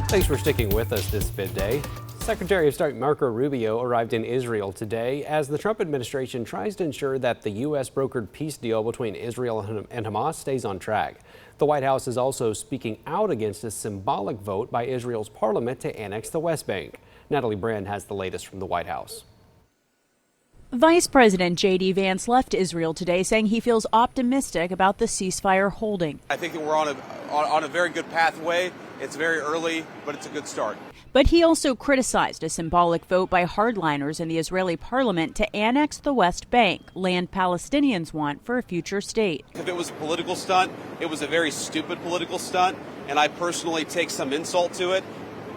Thanks for sticking with us this midday. Secretary of State Marco Rubio arrived in Israel today as the Trump administration tries to ensure that the U.S. brokered peace deal between Israel and Hamas stays on track. The White House is also speaking out against a symbolic vote by Israel's parliament to annex the West Bank. Natalie Brand has the latest from the White House. Vice President JD Vance left Israel today saying he feels optimistic about the ceasefire holding. I think that we're on a very good pathway. It's very early, but it's a good start. But he also criticized a symbolic vote by hardliners in the Israeli parliament to annex the West Bank, land Palestinians want for a future state. If it was a political stunt, it was a very stupid political stunt, and I personally take some insult to it.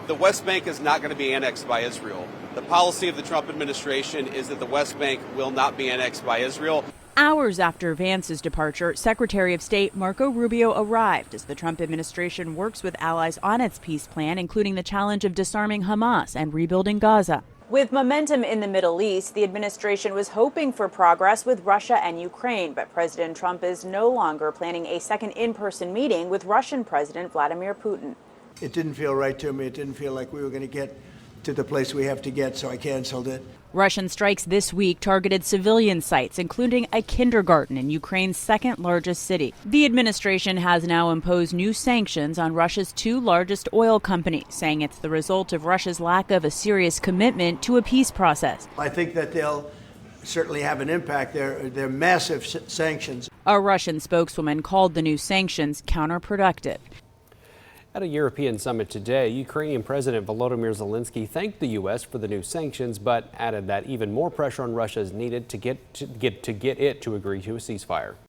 The West Bank is not going to be annexed by Israel. The policy of the Trump administration is that the West Bank will not be annexed by Israel. Hours after Vance's departure, Secretary of State Marco Rubio arrived as the Trump administration works with allies on its peace plan, including the challenge of disarming Hamas and rebuilding Gaza. With momentum in the Middle East, the administration was hoping for progress with Russia and Ukraine, but President Trump is no longer planning a second in-person meeting with Russian President Vladimir Putin. It didn't feel right to me. It didn't feel like we were going to get to the place we have to get, so I canceled it. Russian strikes this week targeted civilian sites, including a kindergarten in Ukraine's second largest city. The administration has now imposed new sanctions on Russia's two largest oil companies, saying it's the result of Russia's lack of a serious commitment to a peace process. I think that they'll certainly have an impact. They're massive sanctions. A Russian spokeswoman called the new sanctions counterproductive. At a European summit today, Ukrainian President Volodymyr Zelensky thanked the U.S. for the new sanctions, but added that even more pressure on Russia is needed to get it to agree to a ceasefire.